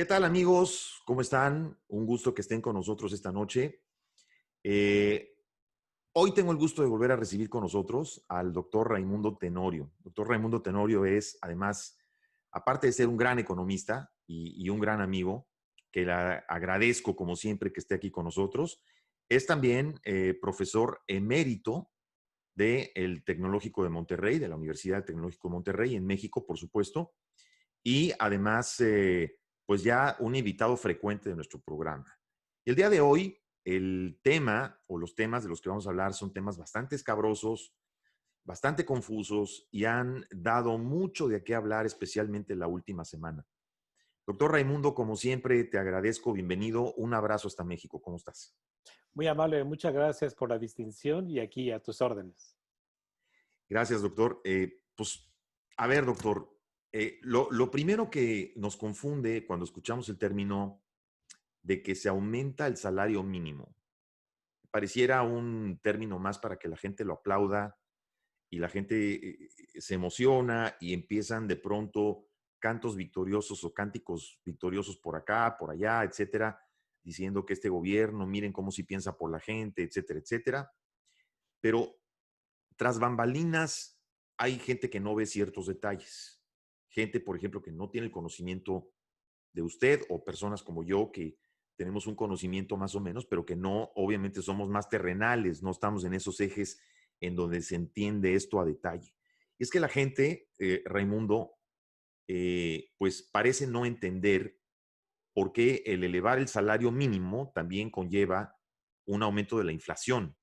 ¿Qué tal, amigos? ¿Cómo están? Un gusto que estén con nosotros esta noche. Eh, Hoy tengo el gusto de volver a recibir con nosotros al doctor Raimundo Tenorio. Doctor Raimundo Tenorio es, además, aparte de ser un gran economista y un gran amigo, que le agradezco como siempre que esté aquí con nosotros, es también profesor emérito del Tecnológico de Monterrey, de la Universidad Tecnológico de Monterrey, en México, por supuesto, y además, pues ya un invitado frecuente de nuestro programa. Y el día de hoy, el tema o los temas de los que vamos a hablar son temas bastante escabrosos, bastante confusos y han dado mucho de qué hablar, especialmente la última semana. Doctor Raimundo, como siempre, te agradezco, bienvenido, un abrazo hasta México, ¿cómo estás? Muy amable, muchas gracias por la distinción y aquí a tus órdenes. Gracias, doctor. Pues, a ver, doctor, lo primero que nos confunde cuando escuchamos el término de que se aumenta el salario mínimo. Pareciera un término más para que la gente lo aplauda y la gente se emociona y empiezan de pronto cantos victoriosos o cánticos victoriosos por acá, por allá, etcétera, diciendo que este gobierno, miren cómo sí piensa por la gente, etcétera, etcétera. Pero tras bambalinas hay gente que no ve ciertos detalles. Gente, por ejemplo, que no tiene el conocimiento de usted o personas como yo que tenemos un conocimiento más o menos, pero que no, obviamente somos más terrenales, no estamos en esos ejes en donde se entiende esto a detalle. Y es que la gente, Raimundo, pues parece no entender por qué el elevar el salario mínimo también conlleva un aumento de la inflación.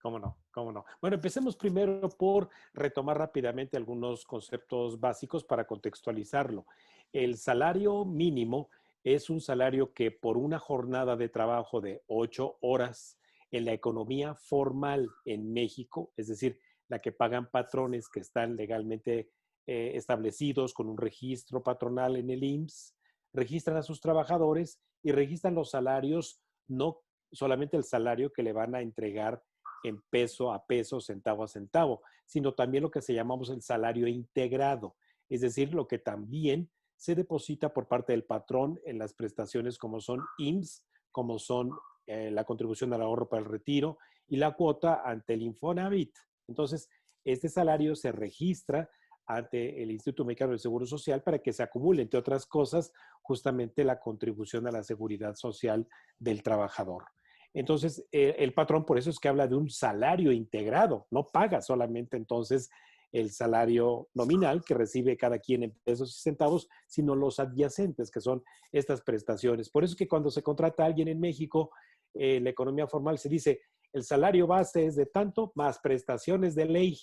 ¿Cómo no? ¿Cómo no? Bueno, empecemos primero por retomar rápidamente algunos conceptos básicos para contextualizarlo. El salario mínimo es un salario que por una jornada de trabajo de 8 horas en la economía formal en México, es decir, la que pagan patrones que están legalmente establecidos con un registro patronal en el IMSS, registran a sus trabajadores y registran los salarios, no solamente el salario que le van a entregar en peso a peso, centavo a centavo, sino también lo que se llamamos el salario integrado, es decir, lo que también se deposita por parte del patrón en las prestaciones como son IMSS, como son la contribución al ahorro para el retiro y la cuota ante el Infonavit. Entonces, este salario se registra ante el Instituto Mexicano del Seguro Social para que se acumule, entre otras cosas, justamente la contribución a la seguridad social del trabajador. Entonces, el patrón por eso es que habla de un salario integrado, no paga solamente entonces el salario nominal que recibe cada quien en pesos y centavos, sino los adyacentes, que son estas prestaciones. Por eso es que cuando se contrata a alguien en México, la economía formal se dice, el salario base es de tanto más prestaciones de ley.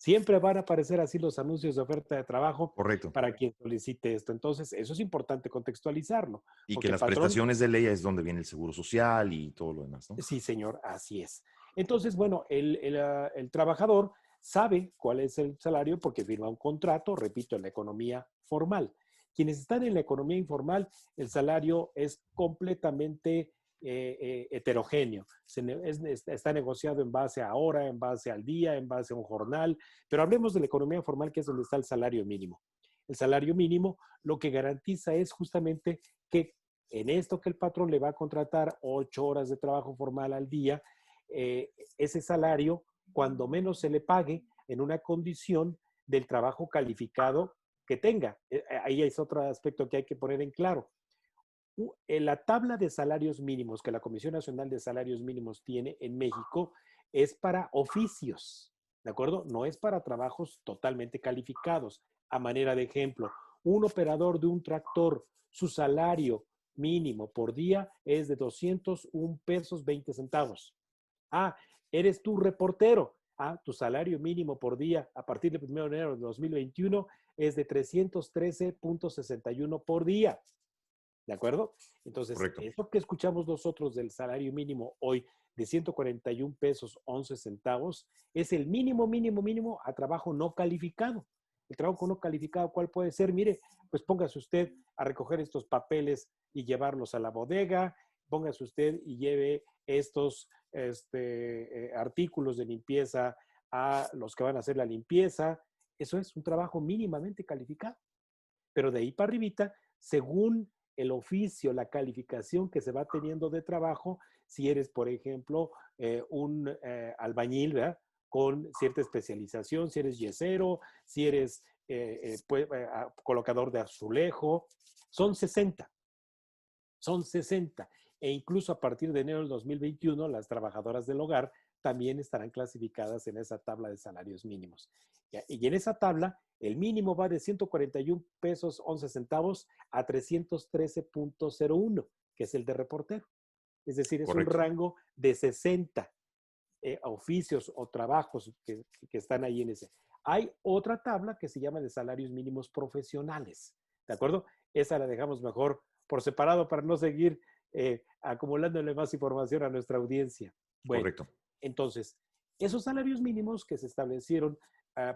Siempre van a aparecer así los anuncios de oferta de trabajo Correcto. para quien solicite esto. Entonces, eso es importante contextualizarlo, Y que porque el las patrón. prestaciones de ley es donde viene el seguro social y todo lo demás, ¿no? Sí, señor, así es. Entonces, bueno, el trabajador sabe cuál es el salario porque firma un contrato, repito, en la economía formal. Quienes están en la economía informal, el salario es completamente heterogéneo. Está negociado en base a hora, en base al día, en base a un jornal, pero hablemos de la economía formal, que es donde está el salario mínimo. El salario mínimo lo que garantiza es justamente que en esto que el patrón le va a contratar 8 horas de trabajo formal al día, ese salario, cuando menos se le pague en una condición del trabajo calificado que tenga. Ahí es otro aspecto que hay que poner en claro. En la tabla de salarios mínimos que la Comisión Nacional de Salarios Mínimos tiene en México es para oficios, ¿de acuerdo? No es para trabajos totalmente calificados. A manera de ejemplo, un operador de un tractor, su salario mínimo por día es de 201 pesos 20 centavos. Ah, eres tu reportero. Ah, tu salario mínimo por día a partir del 1 de enero de 2021 es de 313.61 por día. ¿De acuerdo? Entonces, Correcto. eso que escuchamos nosotros del salario mínimo hoy de 141 pesos 11 centavos es el mínimo, mínimo, mínimo a trabajo no calificado. El trabajo no calificado, ¿cuál puede ser? Mire, pues póngase usted a recoger estos papeles y llevarlos a la bodega, póngase usted y lleve estos artículos de limpieza a los que van a hacer la limpieza. Eso es un trabajo mínimamente calificado. Pero de ahí para arribita, según el oficio, la calificación que se va teniendo de trabajo, si eres, por ejemplo, un albañil, ¿verdad? Con cierta especialización, si eres yesero, si eres colocador de azulejo, son 60, son 60. E incluso a partir de enero del 2021, las trabajadoras del hogar también estarán clasificadas en esa tabla de salarios mínimos. Y en esa tabla, el mínimo va de 141 pesos 11 centavos a 313.01, que es el de reportero. Es decir, es un Correcto. rango de 60 oficios o trabajos que están ahí en ese. Hay otra tabla que se llama de salarios mínimos profesionales, ¿de acuerdo? Esa la dejamos mejor por separado para no seguir acumulándole más información a nuestra audiencia. Bueno, Correcto. entonces, esos salarios mínimos que se establecieron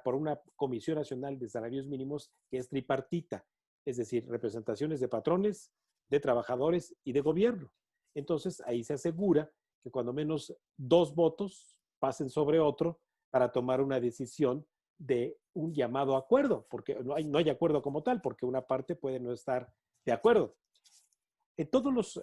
por una Comisión Nacional de Salarios Mínimos que es tripartita, es decir, representaciones de patrones, de trabajadores y de gobierno. Entonces, ahí se asegura que cuando menos 2 votos pasen sobre otro para tomar una decisión de un llamado acuerdo, porque no hay acuerdo como tal, porque una parte puede no estar de acuerdo. En todas las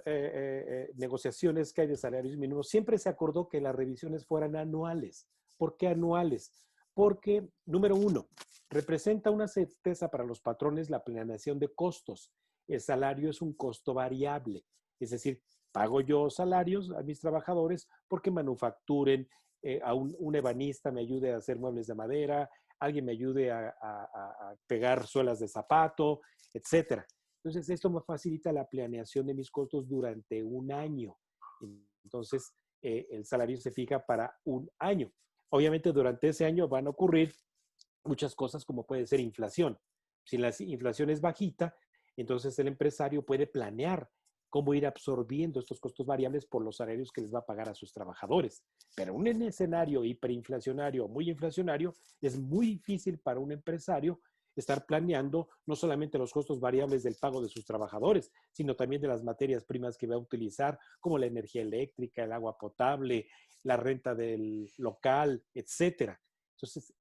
negociaciones que hay de salarios mínimos, siempre se acordó que las revisiones fueran anuales. ¿Por qué anuales? Porque, número uno, representa una certeza para los patrones la planeación de costos. El salario es un costo variable, es decir, pago yo salarios a mis trabajadores porque manufacturen, a un ebanista me ayude a hacer muebles de madera, alguien me ayude a pegar suelas de zapato, etcétera. Entonces, esto me facilita la planeación de mis costos durante un año. Entonces, el salario se fija para un año. Obviamente, durante ese año van a ocurrir muchas cosas como puede ser inflación. Si la inflación es bajita, entonces el empresario puede planear cómo ir absorbiendo estos costos variables por los salarios que les va a pagar a sus trabajadores. Pero un escenario hiperinflacionario o muy inflacionario es muy difícil para un empresario estar planeando no solamente los costos variables del pago de sus trabajadores, sino también de las materias primas que va a utilizar, como la energía eléctrica, el agua potable, la renta del local, etcétera. Entonces,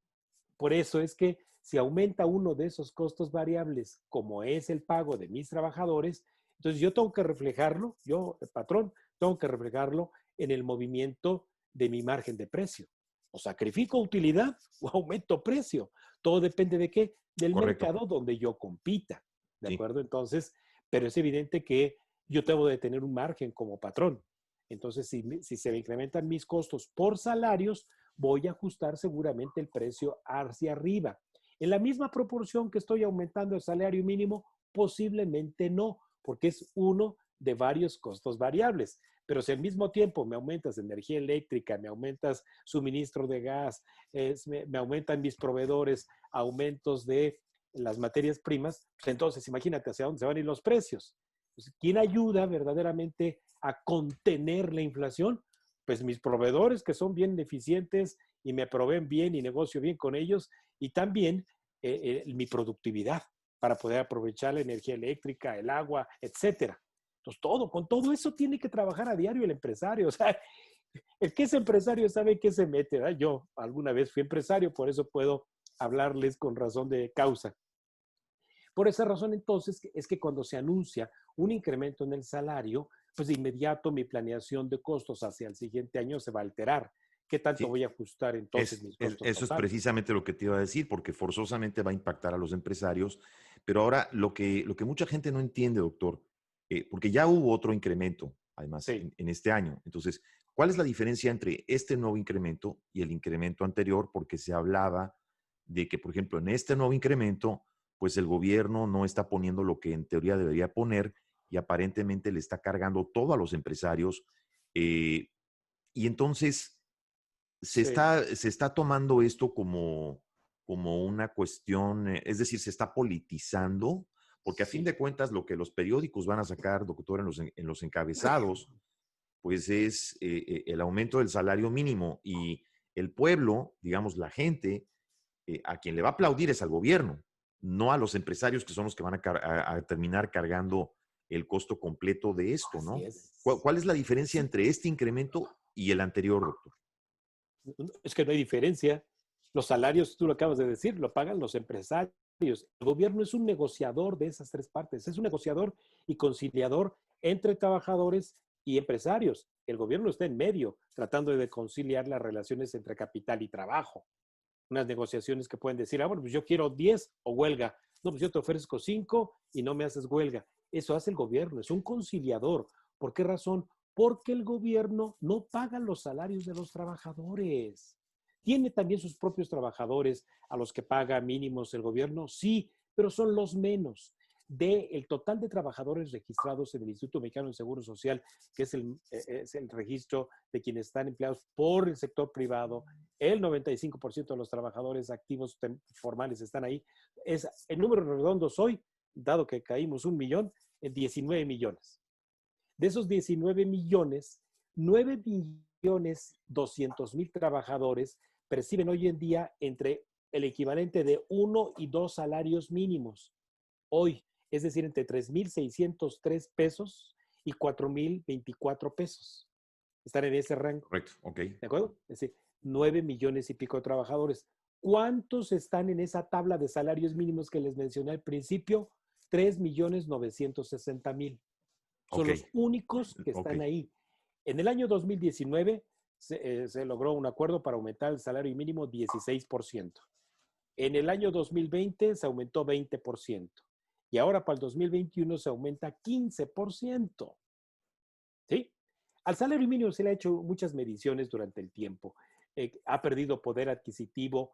por eso es que si aumenta uno de esos costos variables, como es el pago de mis trabajadores, entonces yo tengo que reflejarlo, yo, el patrón, tengo que reflejarlo en el movimiento de mi margen de precio. O sacrifico utilidad o aumento precio. Todo depende de qué, del Correcto. mercado donde yo compita. ¿De Sí. acuerdo? Entonces, pero es evidente que yo tengo de tener un margen como patrón. Entonces, si se me incrementan mis costos por salarios, voy a ajustar seguramente el precio hacia arriba. En la misma proporción que estoy aumentando el salario mínimo, posiblemente no, porque es uno de varios costos variables. Pero si al mismo tiempo me aumentas energía eléctrica, me aumentas suministro de gas, me aumentan mis proveedores, aumentos de las materias primas, pues entonces imagínate hacia dónde se van a ir los precios. Pues, ¿quién ayuda verdaderamente a contener la inflación? Pues mis proveedores que son bien eficientes y me proveen bien y negocio bien con ellos, y también mi productividad para poder aprovechar la energía eléctrica, el agua, etcétera. Entonces, con todo eso tiene que trabajar a diario el empresario. O sea, el que es empresario sabe qué se mete, ¿verdad? Yo alguna vez fui empresario, por eso puedo hablarles con razón de causa. Por esa razón, entonces, es que cuando se anuncia un incremento en el salario, pues de inmediato mi planeación de costos hacia el siguiente año se va a alterar. ¿Qué tanto Sí. voy a ajustar entonces mis costos Eso es totales? precisamente lo que te iba a decir, porque forzosamente va a impactar a los empresarios. Pero ahora lo que mucha gente no entiende, doctor, porque ya hubo otro incremento, además, Sí, en este año. Entonces, ¿cuál es la diferencia entre este nuevo incremento y el incremento anterior? Porque se hablaba de que, por ejemplo, en este nuevo incremento, pues el gobierno no está poniendo lo que en teoría debería poner y aparentemente le está cargando todo a los empresarios. eh, y entonces sí, se está tomando esto como, como una cuestión, es decir, se está politizando, porque a fin sí, de cuentas lo que los periódicos van a sacar, doctor, en los encabezados, pues es el aumento del salario mínimo y el pueblo, digamos, la gente, a quien le va a aplaudir es al gobierno, no a los empresarios que son los que van a terminar cargando el costo completo de esto, así ¿no? es. ¿Cuál es la diferencia Sí, entre este incremento y el anterior, doctor? es que no hay diferencia. Los salarios, tú lo acabas de decir, lo pagan los empresarios. El gobierno es un negociador de esas tres partes, es un negociador y conciliador entre trabajadores y empresarios. El gobierno está en medio, tratando de conciliar las relaciones entre capital y trabajo. Unas negociaciones que pueden decir, bueno, pues yo quiero 10 o huelga. No, pues yo te ofrezco 5 y no me haces huelga. Eso hace el gobierno, es un conciliador. ¿Por qué razón? Porque el gobierno no paga los salarios de los trabajadores. ¿Tiene también sus propios trabajadores a los que paga mínimos el gobierno? Sí, pero son los menos. Del total de trabajadores registrados en el Instituto Mexicano del Seguro Social, que es el registro de quienes están empleados por el sector privado, el 95% de los trabajadores activos formales están ahí. El número redondo hoy, dado que caímos 1 millón, en 19 millones. De esos 19 millones, 9 millones 200 mil trabajadores perciben hoy en día entre el equivalente de 1 y 2 salarios mínimos. Hoy, es decir, entre 3,603 pesos y 4,024 pesos. Están en ese rango. Correcto, ok. ¿De acuerdo? Es decir, 9 millones y pico de trabajadores. ¿Cuántos están en esa tabla de salarios mínimos que les mencioné al principio? 3,960,000. Son los únicos que están ahí. En el año 2019 se logró un acuerdo para aumentar el salario mínimo 16%. En el año 2020 se aumentó 20%. Y ahora para el 2021 se aumenta 15%. ¿Sí? Al salario mínimo se le ha hecho muchas mediciones durante el tiempo. ¿Ha perdido poder adquisitivo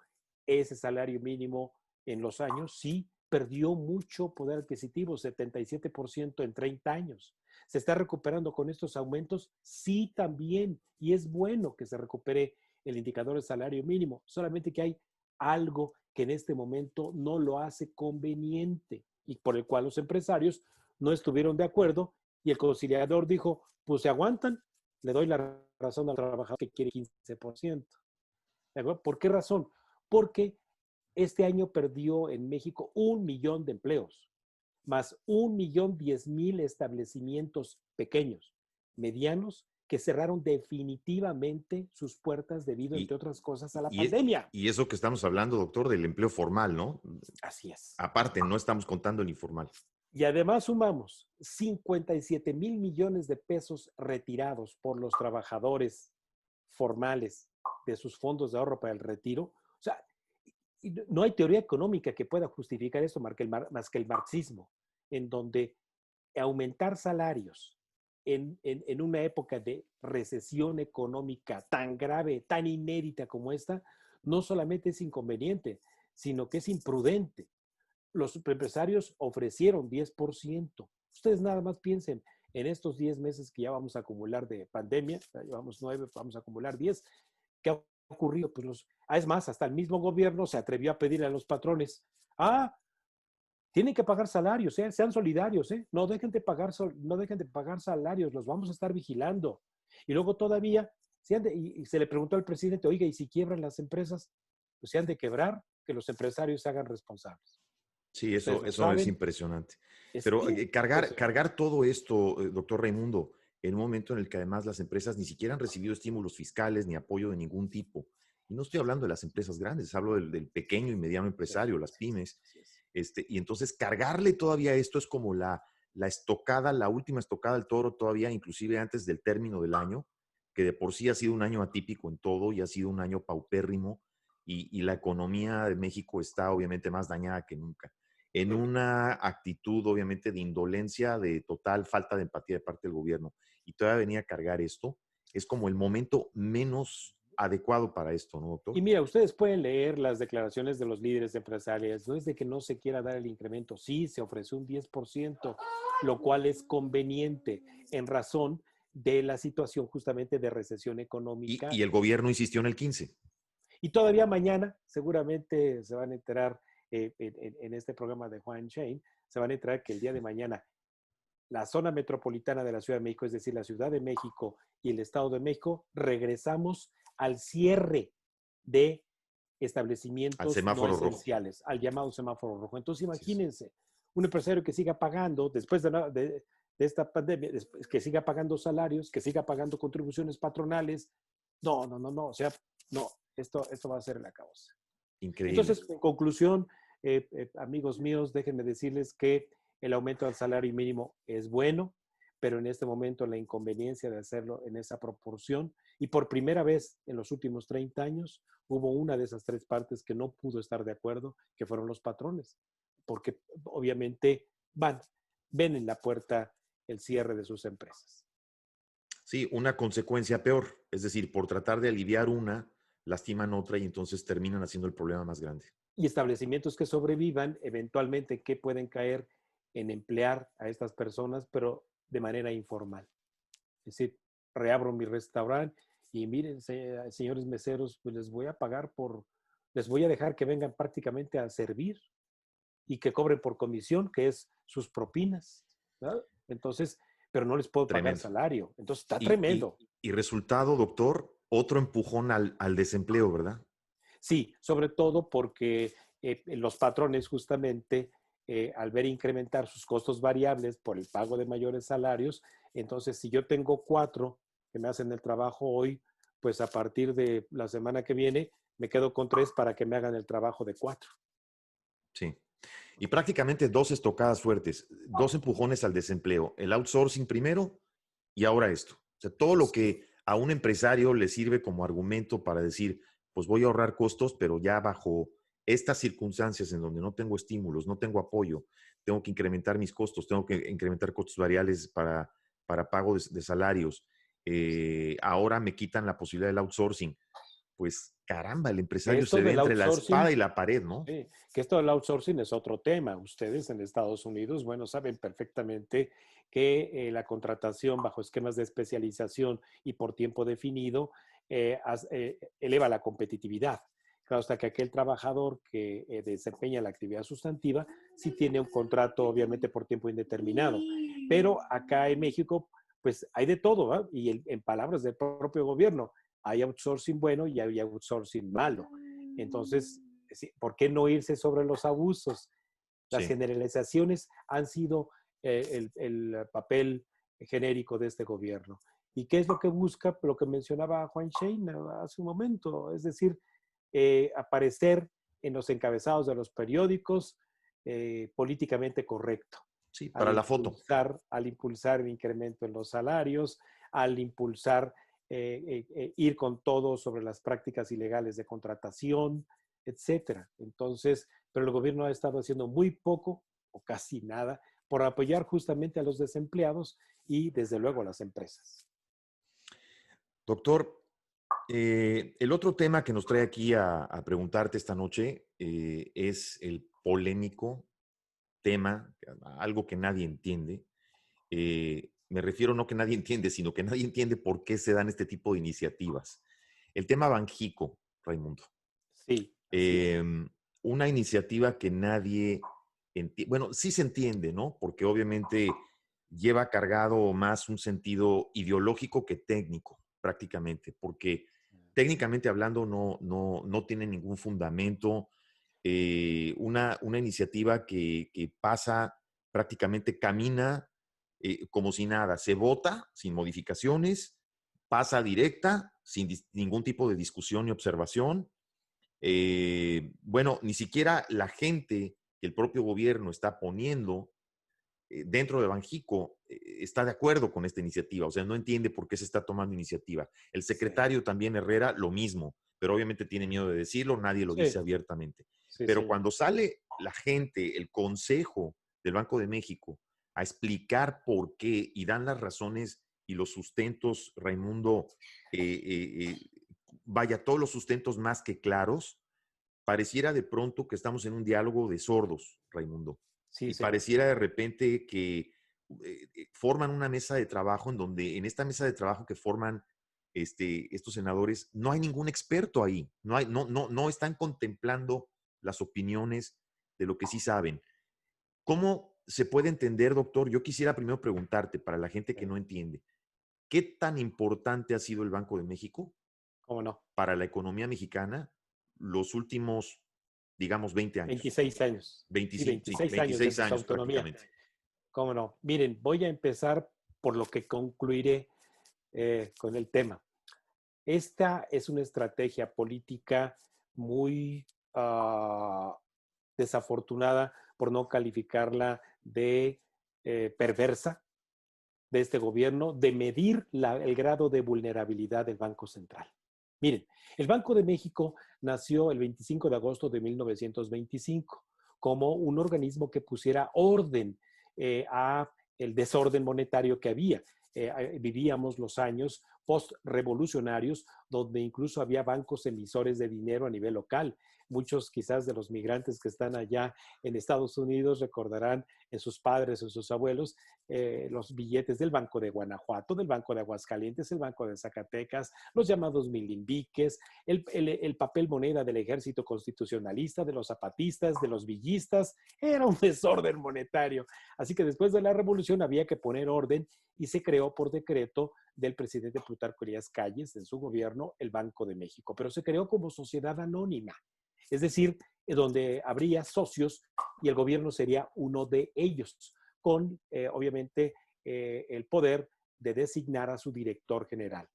ese salario mínimo en los años? Sí, perdió mucho poder adquisitivo, 77% en 30 años. ¿Se está recuperando con estos aumentos? Sí, también. Y es bueno que se recupere el indicador de salario mínimo. Solamente que hay algo que en este momento no lo hace conveniente y por el cual los empresarios no estuvieron de acuerdo y el conciliador dijo, pues se aguantan, le doy la razón al trabajador que quiere 15%. ¿De acuerdo? ¿Por qué razón? Porque este año perdió en México 1 millón de empleos, más 1,010,000 establecimientos pequeños, medianos, que cerraron definitivamente sus puertas debido, entre otras cosas, a la pandemia. Y eso que estamos hablando, doctor, del empleo formal, ¿no? Así es. Aparte, no estamos contando el informal. Y además sumamos 57,000 millones de pesos retirados por los trabajadores formales de sus fondos de ahorro para el retiro. O sea, no hay teoría económica que pueda justificar esto más que el marxismo, en donde aumentar salarios en una época de recesión económica tan grave, tan inédita como esta, no solamente es inconveniente, sino que es imprudente. Los empresarios ofrecieron 10%. Ustedes nada más piensen en estos 10 meses que ya vamos a acumular de pandemia, ya llevamos 9, vamos a acumular 10. ¿Qué ha ocurrido? Pues es más, hasta el mismo gobierno se atrevió a pedirle a los patrones, tienen que pagar salarios, sean solidarios, no dejen de pagar salarios, los vamos a estar vigilando. Y luego todavía, y se le preguntó al presidente, oiga, ¿y si quiebran las empresas? Pues se han de quebrar, que los empresarios se hagan responsables. Sí, eso es impresionante. Pero cargar todo esto, doctor Raimundo, en un momento en el que además las empresas ni siquiera han recibido estímulos fiscales ni apoyo de ningún tipo. Y no estoy hablando de las empresas grandes, hablo del pequeño y mediano empresario, las pymes. Y entonces cargarle todavía esto es como la estocada, la última estocada del toro todavía, inclusive antes del término del año, que de por sí ha sido un año atípico en todo y ha sido un año paupérrimo y la economía de México está obviamente más dañada que nunca. En una actitud obviamente de indolencia, de total falta de empatía de parte del gobierno. Y todavía venir a cargar esto, es como el momento menos adecuado para esto, ¿no, doctor? Y mira, ustedes pueden leer las declaraciones de los líderes empresariales. No es de que no se quiera dar el incremento. Sí, se ofreció un 10%, lo cual es conveniente en razón de la situación justamente de recesión económica. Y el gobierno insistió en el 15%. Y todavía mañana, seguramente se van a enterar en este programa de Juan Shane, se van a enterar que el día de mañana la zona metropolitana de la Ciudad de México, es decir, la Ciudad de México y el Estado de México, regresamos al cierre de establecimientos no esenciales, al llamado semáforo rojo. Entonces, imagínense, un empresario que siga pagando, después de esta pandemia, que siga pagando salarios, que siga pagando contribuciones patronales. No, o sea, no, esto va a ser el acabose. Increíble. Entonces, en conclusión, amigos míos, déjenme decirles que el aumento del salario mínimo es bueno, pero en este momento la inconveniencia de hacerlo en esa proporción, y por primera vez en los últimos 30 años hubo una de esas tres partes que no pudo estar de acuerdo, que fueron los patrones, porque obviamente ven en la puerta el cierre de sus empresas. Sí, una consecuencia peor. Es decir, por tratar de aliviar una, lastiman otra y entonces terminan haciendo el problema más grande. Y establecimientos que sobrevivan, eventualmente, que pueden caer en emplear a estas personas, pero de manera informal. Es decir, reabro mi restaurante y miren, señores meseros, pues les voy a pagar les voy a dejar que vengan prácticamente a servir y que cobren por comisión, que es sus propinas, ¿verdad? Entonces, pero no les puedo pagar Tremendo. salario. Entonces, está Y, tremendo. y, y resultado, doctor, otro empujón al desempleo, ¿verdad? Sí, sobre todo porque los patrones justamente al ver incrementar sus costos variables por el pago de mayores salarios, entonces si yo tengo 4 que me hacen el trabajo hoy, pues a partir de la semana que viene me quedo con 3 para que me hagan el trabajo de 4. Sí. Y prácticamente dos estocadas fuertes, dos empujones al desempleo, el outsourcing primero y ahora esto. O sea, todo lo Sí. que a un empresario le sirve como argumento para decir, pues voy a ahorrar costos, pero ya bajo estas circunstancias en donde no tengo estímulos, no tengo apoyo, tengo que incrementar mis costos, tengo que incrementar costos variables para pago de salarios. Ahora me quitan la posibilidad del outsourcing. Pues caramba, el Que empresario se esto ve del entre la espada outsourcing, y la pared, ¿no? sí, que esto del outsourcing es otro tema. Ustedes en Estados Unidos, bueno, saben perfectamente que la contratación bajo esquemas de especialización y por tiempo definido eleva la competitividad. Claro, hasta que aquel trabajador que desempeña la actividad sustantiva sí tiene un contrato, obviamente, por tiempo indeterminado. Pero acá en México, pues hay de todo, ¿eh? Y en palabras del propio gobierno, hay outsourcing bueno y hay outsourcing malo. Entonces, ¿por qué no irse sobre los abusos? Las Sí. generalizaciones han sido el papel genérico de este gobierno. ¿Y qué es lo que busca? Lo que mencionaba Juan Shane hace un momento, es decir, aparecer en los encabezados de los periódicos políticamente correcto, Sí, para la foto. al impulsar el incremento en los salarios, al impulsar ir con todo sobre las prácticas ilegales de contratación, etcétera. Entonces, pero el gobierno ha estado haciendo muy poco o casi nada por apoyar justamente a los desempleados y desde luego a las empresas. Doctor, el otro tema que nos trae aquí a preguntarte esta noche es el polémico tema, algo que nadie entiende. Me refiero no que nadie entiende, sino que nadie entiende por qué se dan este tipo de iniciativas. El tema Banjico, Raimundo. Sí, así es. Eh, una iniciativa que nadie entiende, bueno, sí se entiende, ¿no? Porque obviamente lleva cargado más un sentido ideológico que técnico, prácticamente, porque técnicamente hablando no tiene ningún fundamento. Una iniciativa que pasa prácticamente, camina como si nada, se vota sin modificaciones, pasa directa, sin ningún tipo de discusión ni observación. Bueno, ni siquiera la gente que el propio gobierno está poniendo dentro de Banjico está de acuerdo con esta iniciativa, o sea, no entiende por qué se está tomando iniciativa. El Sí, secretario también Herrera, lo mismo, pero obviamente tiene miedo de decirlo, nadie lo sí, dice abiertamente. sí, Pero señor. cuando sale la gente, el Consejo del Banco de México, a explicar por qué y dan las razones y los sustentos, Raimundo, vaya, todos los sustentos más que claros, pareciera de pronto que estamos en un diálogo de sordos, Raimundo, Sí, y señor. pareciera de repente que forman una mesa de trabajo en donde en esta mesa de trabajo que forman estos senadores no hay ningún experto ahí, no están contemplando las opiniones de lo que sí saben. ¿Cómo se puede entender, doctor? Yo quisiera primero preguntarte, para la gente que Sí, no entiende, ¿qué tan importante ha sido el Banco de México ¿cómo no? para la economía mexicana los últimos, digamos, 20 años? 26 años. Sí, 25, sí, 26 años 26 desde su años autonomía. prácticamente. ¿Cómo no? Miren, voy a empezar por lo que concluiré con el tema. Esta es una estrategia política muy desafortunada, por no calificarla de perversa, de este gobierno, de medir el grado de vulnerabilidad del Banco Central. Miren, el Banco de México nació el 25 de agosto de 1925 como un organismo que pusiera orden a el desorden monetario que había. Vivíamos los años post-revolucionarios, donde incluso había bancos emisores de dinero a nivel local. Muchos quizás de los migrantes que están allá en Estados Unidos recordarán en sus padres o sus abuelos los billetes del Banco de Guanajuato, del Banco de Aguascalientes, el Banco de Zacatecas, los llamados milimbiques, el papel moneda del ejército constitucionalista, de los zapatistas, de los villistas. Era un desorden monetario. Así que después de la revolución había que poner orden y se creó por decreto del presidente Plutarco Elías Calles, en su gobierno, el Banco de México. Pero se creó como sociedad anónima, es decir, donde habría socios y el gobierno sería uno de ellos, con obviamente el poder de designar a su director general.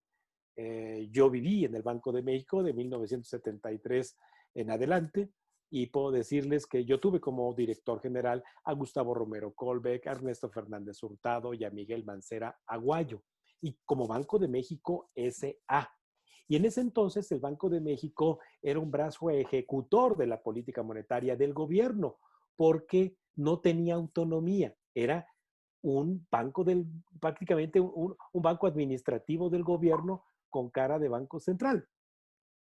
Yo viví en el Banco de México de 1973 en adelante y puedo decirles que yo tuve como director general a Gustavo Romero Colbeck, a Ernesto Fernández Hurtado y a Miguel Mancera Aguayo, y como Banco de México S.A. Y en ese entonces el Banco de México era un brazo ejecutor de la política monetaria del gobierno, porque no tenía autonomía. Era un banco prácticamente un banco administrativo del gobierno con cara de banco central,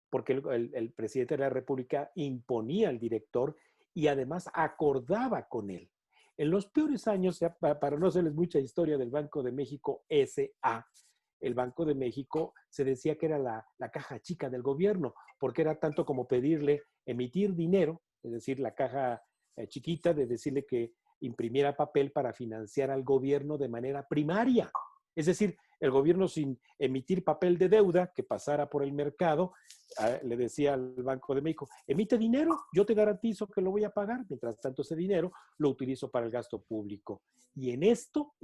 porque el presidente de la República imponía al director y además acordaba con él. En los peores años, para no hacerles mucha historia del Banco de México S.A., el Banco de México se decía que era la caja chica del gobierno, porque era tanto como pedirle emitir dinero, es decir, la caja chiquita de decirle que imprimiera papel para financiar al gobierno de manera primaria. Es decir, el gobierno sin emitir papel de deuda que pasara por el mercado, le decía al Banco de México, emite dinero, yo te garantizo que lo voy a pagar, mientras tanto ese dinero lo utilizo para el gasto público. Y en esto,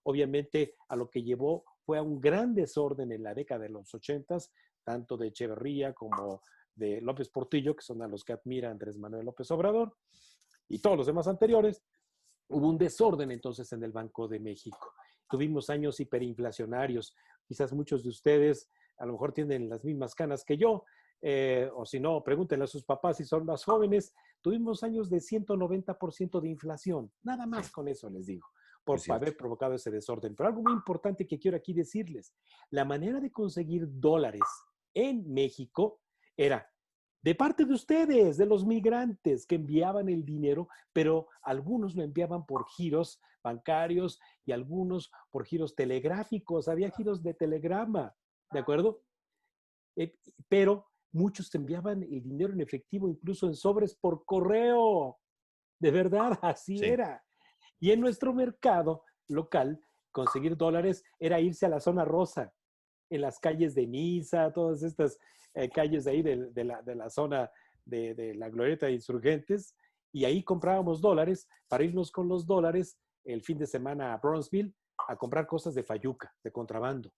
obviamente a lo que llevó fue a un gran desorden en la década de los 80s, tanto de Echeverría como de López Portillo, que son a los que admira Andrés Manuel López Obrador, y todos los demás anteriores. Hubo un desorden entonces en el Banco de México. Tuvimos años hiperinflacionarios. Quizás muchos de ustedes a lo mejor tienen las mismas canas que yo, o si no, pregúntenle a sus papás si son más jóvenes. Tuvimos años de 190% de inflación. Nada más con eso les digo, por haber provocado ese desorden. Pero algo muy importante que quiero aquí decirles, la manera de conseguir dólares en México era de parte de ustedes, de los migrantes que enviaban el dinero, pero algunos lo enviaban por giros bancarios y algunos por giros telegráficos. Había giros de telegrama, ¿de acuerdo? Pero muchos te enviaban el dinero en efectivo, incluso en sobres por correo. De verdad, así era. Y en nuestro mercado local, conseguir dólares era irse a la zona rosa, en las calles de Niza, todas estas calles de ahí de la zona de la Glorieta de Insurgentes, y ahí comprábamos dólares para irnos con los dólares el fin de semana a Bronzeville a comprar cosas de fayuca, de contrabando.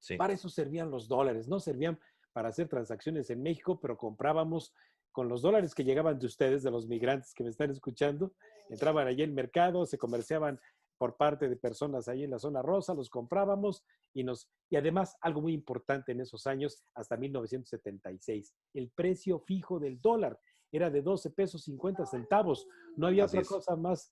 Sí. Para eso servían los dólares, no servían para hacer transacciones en México, pero comprábamos con los dólares que llegaban de ustedes, de los migrantes que me están escuchando, entraban allí en el mercado, se comerciaban por parte de personas ahí en la zona rosa, los comprábamos y además algo muy importante en esos años, hasta 1976, el precio fijo del dólar era de 12 pesos 50 centavos. No había otra cosa más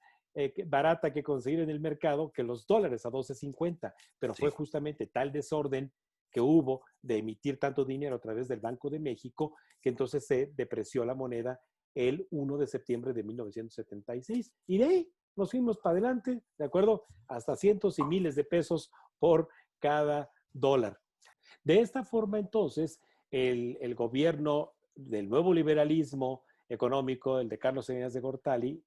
barata que conseguir en el mercado que los dólares a 12.50, pero fue justamente tal desorden que hubo de emitir tanto dinero a través del Banco de México que entonces se depreció la moneda el 1 de septiembre de 1976. Y de ahí nos fuimos para adelante, ¿de acuerdo? Hasta cientos y miles de pesos por cada dólar. De esta forma, entonces, el gobierno del nuevo liberalismo económico, el de Carlos Salinas de Gortari,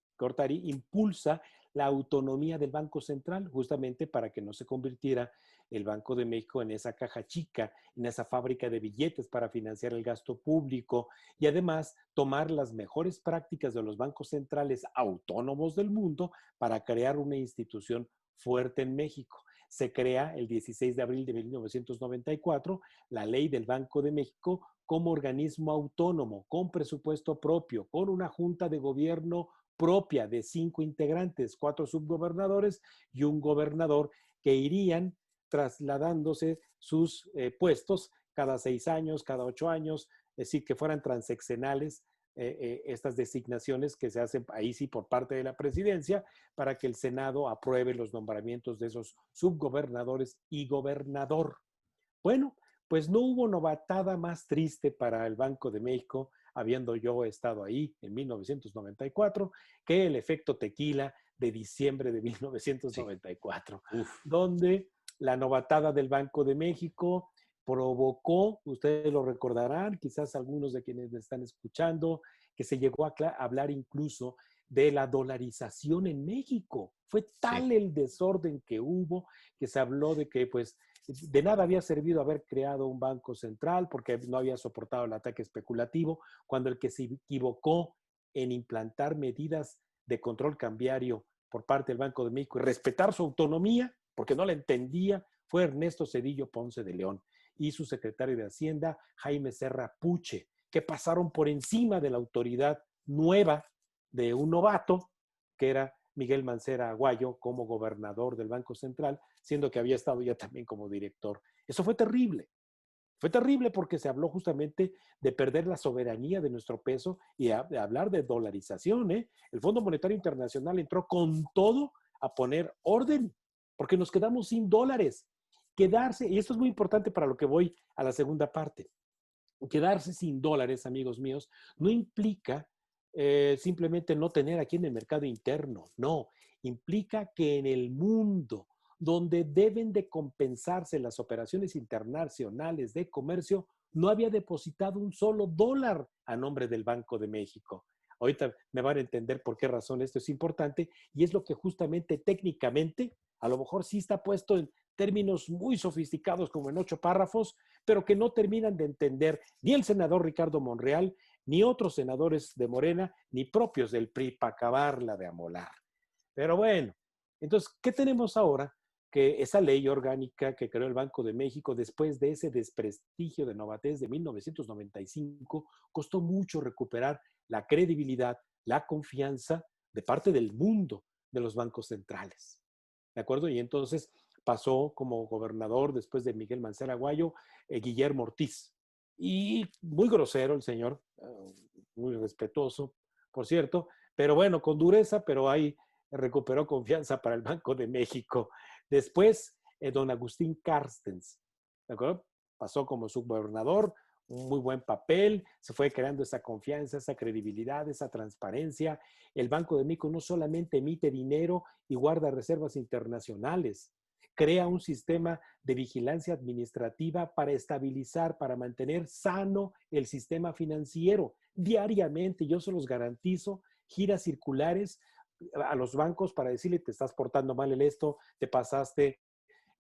impulsa la autonomía del Banco Central, justamente para que no se convirtiera el Banco de México en esa caja chica, en esa fábrica de billetes para financiar el gasto público y además tomar las mejores prácticas de los bancos centrales autónomos del mundo para crear una institución fuerte en México. se crea el 16 de abril de 1994 la Ley del Banco de México como organismo autónomo, con presupuesto propio, con una junta de gobierno propia de 5 integrantes, 4 subgobernadores y un gobernador que irían trasladándose sus puestos cada 6 años, cada 8 años, es decir, que fueran transeccionales estas designaciones que se hacen ahí sí por parte de la presidencia para que el Senado apruebe los nombramientos de esos subgobernadores y gobernador. Bueno, pues no hubo novatada más triste para el Banco de México, habiendo yo estado ahí en 1994, que el efecto tequila de diciembre de Sí. 1994, Uf. donde la novatada del Banco de México provocó, ustedes lo recordarán, quizás algunos de quienes me están escuchando, que se llegó a hablar incluso de la dolarización en México. Fue Sí. tal el desorden que hubo que se habló de que pues de nada había servido haber creado un banco central porque no había soportado el ataque especulativo, cuando el que se equivocó en implantar medidas de control cambiario por parte del Banco de México y respetar su autonomía, porque no la entendía, fue Ernesto Zedillo Ponce de León y su secretario de Hacienda, Jaime Serra Puche, que pasaron por encima de la autoridad nueva de un novato, que era Miguel Mancera Aguayo, como gobernador del Banco Central, siendo que había estado ya también como director. Eso fue terrible. Fue terrible porque se habló justamente de perder la soberanía de nuestro peso y de hablar de dolarización. El Fondo Monetario Internacional entró con todo a poner orden, porque nos quedamos sin dólares. Quedarse, y esto es muy importante para lo que voy a la segunda parte, quedarse sin dólares, amigos míos, no implica simplemente no tener aquí en el mercado interno, no, implica que en el mundo donde deben de compensarse las operaciones internacionales de comercio, no había depositado un solo dólar a nombre del Banco de México. Ahorita me van a entender por qué razón esto es importante y es lo que justamente técnicamente, a lo mejor sí está puesto en términos muy sofisticados como en 8 párrafos, pero que no terminan de entender ni el senador Ricardo Monreal, ni otros senadores de Morena, ni propios del PRI para acabarla de amolar. Pero bueno, entonces, ¿qué tenemos ahora? Que esa ley orgánica que creó el Banco de México después de ese desprestigio de novatez de 1995, costó mucho recuperar la credibilidad, la confianza de parte del mundo de los bancos centrales. ¿De acuerdo? Y entonces pasó como gobernador después de Miguel Mancera Aguayo, Guillermo Ortiz. Y muy grosero el señor, muy respetuoso, por cierto, pero bueno, con dureza, pero ahí recuperó confianza para el Banco de México. Después, don Agustín Carstens, ¿de acuerdo? Pasó como subgobernador, un muy buen papel, se fue creando esa confianza, esa credibilidad, esa transparencia. El Banco de México no solamente emite dinero y guarda reservas internacionales, crea un sistema de vigilancia administrativa para estabilizar, para mantener sano el sistema financiero. Diariamente, yo se los garantizo, giras circulares a los bancos para decirle, te estás portando mal en esto, te pasaste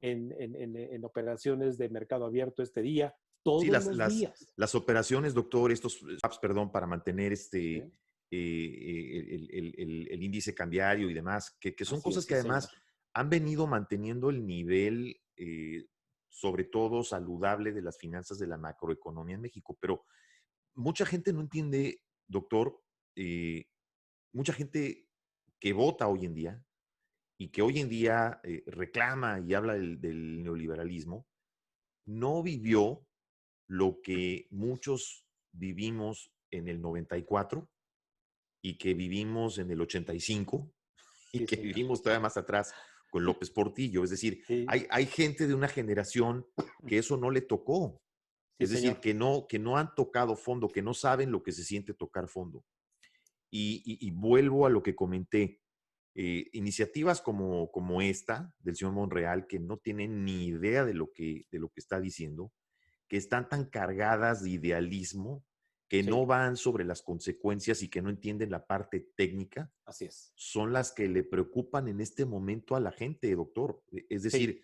en operaciones de mercado abierto este día, Sí, todos los días. las operaciones, doctor, estos apps, perdón, para mantener ¿Sí? el índice cambiario y demás, que son Así es, cosas sí, que señor. además han venido manteniendo el nivel, sobre todo saludable, de las finanzas de la macroeconomía en México. Pero mucha gente no entiende, doctor, eh, mucha gente que vota hoy en día y que hoy en día reclama y habla del neoliberalismo, no vivió lo que muchos vivimos en el 94 y que vivimos en el 85 y Sí, que señor. vivimos todavía más atrás con López Portillo. Es decir, Sí, hay gente de una generación que eso no le tocó. sí, Es decir, señor. que no han tocado fondo, que no saben lo que se siente tocar fondo. Y vuelvo a lo que comenté. Iniciativas como esta del señor Monreal, que no tienen ni idea de lo que está diciendo, que están tan cargadas de idealismo, que no Sí, van sobre las consecuencias y que no entienden la parte técnica, así es. son las que le preocupan en este momento a la gente, doctor. Es Sí, decir,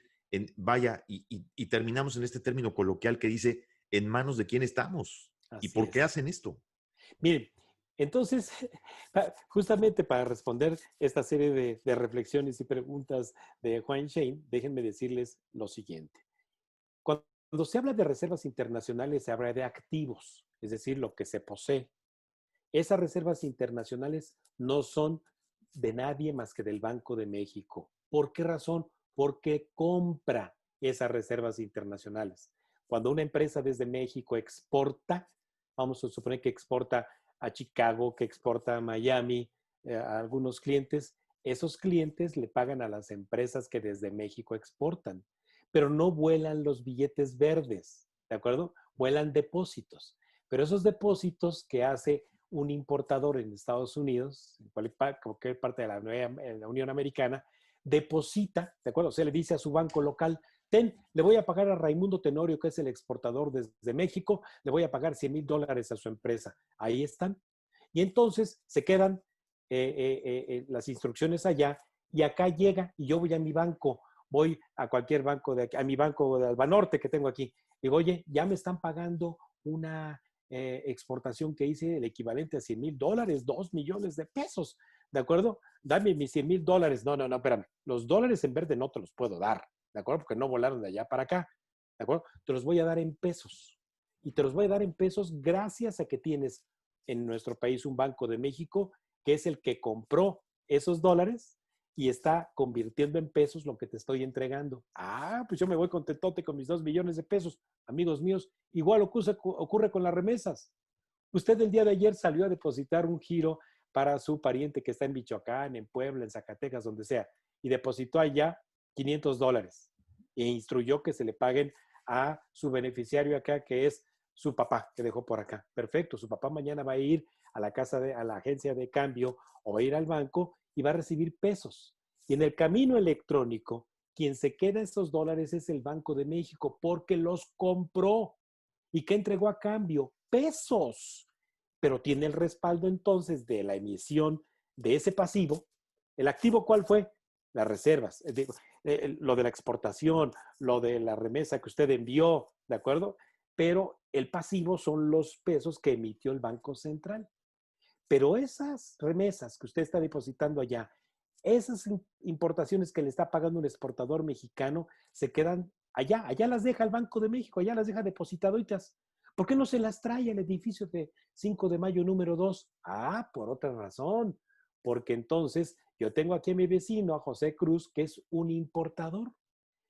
vaya, y terminamos en este término coloquial que dice, ¿en manos de quién estamos? ¿Y así por qué es. hacen esto? Miren, Entonces, justamente para responder esta serie de reflexiones y preguntas de Juan Shane, déjenme decirles lo siguiente. Cuando se habla de reservas internacionales, se habla de activos, es decir, lo que se posee. Esas reservas internacionales no son de nadie más que del Banco de México. ¿Por qué razón? Porque compra esas reservas internacionales. Cuando una empresa desde México exporta, vamos a suponer que exporta a Chicago, que exporta a Miami, a algunos clientes, esos clientes le pagan a las empresas que desde México exportan, pero no vuelan los billetes verdes, ¿de acuerdo? Vuelan depósitos, pero esos depósitos que hace un importador en Estados Unidos, en cualquier parte de la Unión Americana, deposita, ¿de acuerdo? O sea, le dice a su banco local, le voy a pagar a Raimundo Tenorio, que es el exportador desde México, le voy a pagar $100,000 a su empresa. Ahí están. Y entonces se quedan las instrucciones allá y acá llega y yo voy a mi banco, voy a cualquier banco, a mi banco de Albanorte que tengo aquí. Digo, oye, ya me están pagando una exportación que hice el equivalente a $100,000, 2 millones de pesos, ¿de acuerdo? Dame mis $100,000. No, espérame. Los dólares en verde no te los puedo dar, ¿de acuerdo? Porque no volaron de allá para acá, ¿de acuerdo? Te los voy a dar en pesos. Y te los voy a dar en pesos gracias a que tienes en nuestro país un Banco de México que es el que compró esos dólares y está convirtiendo en pesos lo que te estoy entregando. Ah, pues yo me voy contentote con mis 2 millones de pesos. Amigos míos, igual ocurre con las remesas. Usted el día de ayer salió a depositar un giro para su pariente que está en Michoacán, en Puebla, en Zacatecas, donde sea, y depositó allá $500 e instruyó que se le paguen a su beneficiario acá, que es su papá, que dejó por acá. Perfecto, su papá mañana va a ir a a la agencia de cambio o va a ir al banco y va a recibir pesos. Y en el camino electrónico, quien se queda esos dólares es el Banco de México porque los compró. ¿Y qué entregó a cambio? Pesos. Pero tiene el respaldo entonces de la emisión de ese pasivo. ¿El activo cuál fue? Las reservas. Lo de la exportación, lo de la remesa que usted envió, ¿de acuerdo? Pero el pasivo son los pesos que emitió el Banco Central. Pero esas remesas que usted está depositando allá, esas importaciones que le está pagando un exportador mexicano, se quedan allá las deja el Banco de México, allá las deja depositaditas. ¿Por qué no se las trae al edificio de 5 de mayo número 2? Ah, por otra razón, porque entonces yo tengo aquí a mi vecino, a José Cruz, que es un importador,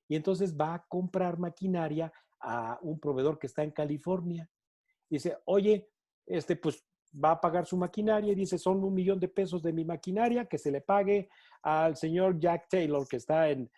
y entonces va a comprar maquinaria a un proveedor que está en California. Dice, oye, pues va a pagar su maquinaria y dice, son $1 millón de pesos de mi maquinaria que se le pague al señor Jack Taylor que está en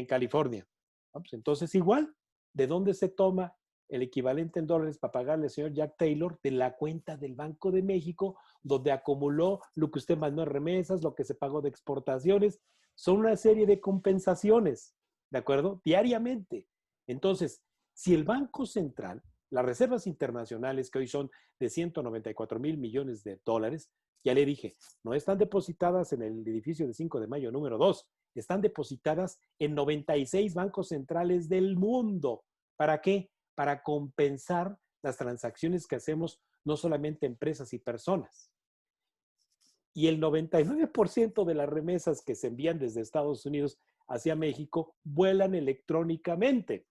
California. ¿No? Pues entonces igual, ¿de dónde se toma el equivalente en dólares para pagarle al señor Jack Taylor? De la cuenta del Banco de México, donde acumuló lo que usted mandó en remesas, lo que se pagó de exportaciones. Son una serie de compensaciones, ¿de acuerdo? Diariamente. Entonces, si el Banco Central, las reservas internacionales, que hoy son de 194,000 millones de dólares, ya le dije, no están depositadas en el edificio de 5 de mayo número 2, están depositadas en 96 bancos centrales del mundo. ¿Para qué? Para compensar las transacciones que hacemos no solamente empresas y personas. Y el 99% de las remesas que se envían desde Estados Unidos hacia México vuelan electrónicamente.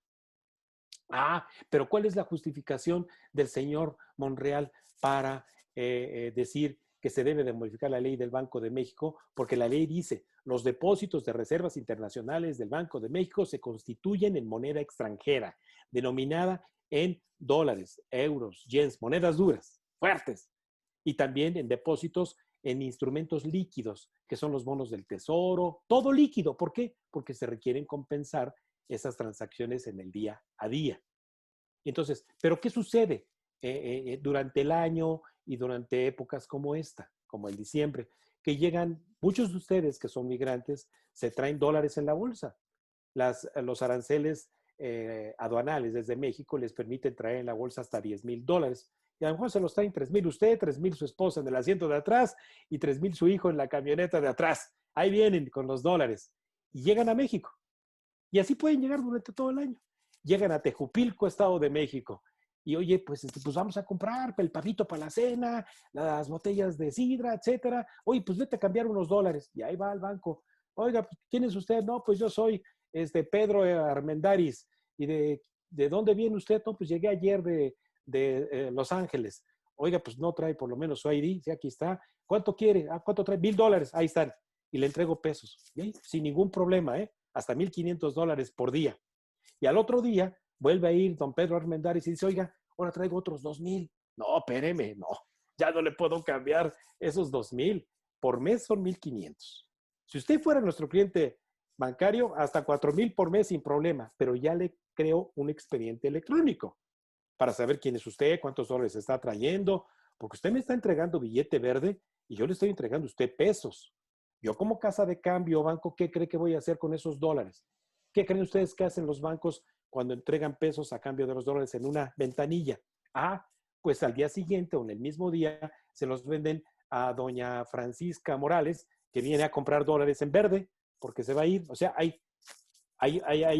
Ah, pero ¿cuál es la justificación del señor Monreal para decir que se debe de modificar la ley del Banco de México? Porque la ley dice, los depósitos de reservas internacionales del Banco de México se constituyen en moneda extranjera, denominada en dólares, euros, yens, monedas duras, fuertes, y también en depósitos en instrumentos líquidos, que son los bonos del tesoro, todo líquido. ¿Por qué? Porque se requieren compensar esas transacciones en el día a día. Entonces, ¿pero qué sucede durante el año y durante épocas como esta, como el diciembre? Que llegan, muchos de ustedes que son migrantes, se traen dólares en la bolsa. Los aranceles aduanales desde México les permiten traer en la bolsa hasta $10,000. Y a lo mejor se los traen 3,000 usted, 3,000 su esposa en el asiento de atrás y 3,000 su hijo en la camioneta de atrás. Ahí vienen con los dólares y llegan a México. Y así pueden llegar durante todo el año. Llegan a Tejupilco, Estado de México, y oye, pues vamos a comprar el pavito para la cena, las botellas de sidra, etcétera. Oye, pues vete a cambiar unos dólares. Y ahí va al banco. Oiga, pues, ¿quién es usted? No, pues yo soy Pedro Armendáriz. ¿Y de dónde viene usted? No, pues llegué ayer de Los Ángeles. Oiga, pues no trae por lo menos su ID. Sí, aquí está. ¿Cuánto quiere? Ah, ¿cuánto trae? $1,000. Ahí están. Y le entrego pesos. ¿Sí? Sin ningún problema, ¿eh? Hasta $1,500 por día. Y al otro día vuelve a ir don Pedro Armendáriz y dice, oiga, ahora traigo otros 2,000. No, espéreme, no, ya no le puedo cambiar esos 2,000. Por mes son 1,500. Si usted fuera nuestro cliente bancario, hasta 4,000 por mes sin problema, pero ya le creo un expediente electrónico para saber quién es usted, cuántos dólares está trayendo, porque usted me está entregando billete verde y yo le estoy entregando a usted pesos. Yo como casa de cambio, banco, ¿qué cree que voy a hacer con esos dólares? ¿Qué creen ustedes que hacen los bancos cuando entregan pesos a cambio de los dólares en una ventanilla? Ah, pues al día siguiente o en el mismo día se los venden a doña Francisca Morales, que viene a comprar dólares en verde, porque se va a ir. O sea, hay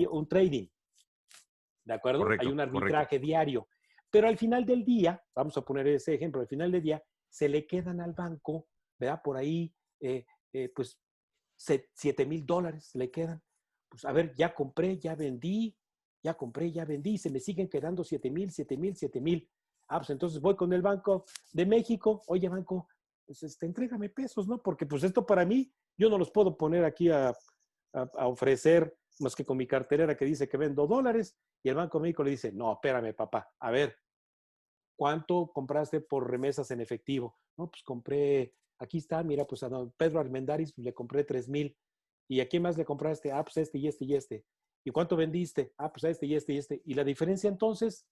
un trading, ¿de acuerdo? Hay Correcto, un correcto. arbitraje diario. Pero al final del día, vamos a poner ese ejemplo, al final del día se le quedan al banco, ¿verdad? Por ahí, pues, $7,000 le quedan. Pues a ver, ya compré, ya vendí, ya compré, ya vendí, y se me siguen quedando 7,000, 7,000, 7,000. Ah, pues entonces voy con el Banco de México. Oye, banco, pues entrégame pesos, ¿no? Porque pues esto para mí, yo no los puedo poner aquí a ofrecer más que con mi carterera que dice que vendo dólares. Y el Banco de México le dice, no, espérame, papá, a ver, ¿cuánto compraste por remesas en efectivo? No, pues compré, aquí está, mira, pues a don Pedro Armendáriz pues, le compré 3,000. ¿Y a quién más le compraste? Ah, pues este y este y este. ¿Y cuánto vendiste? Ah, pues a este y este y este. ¿Y la diferencia entonces?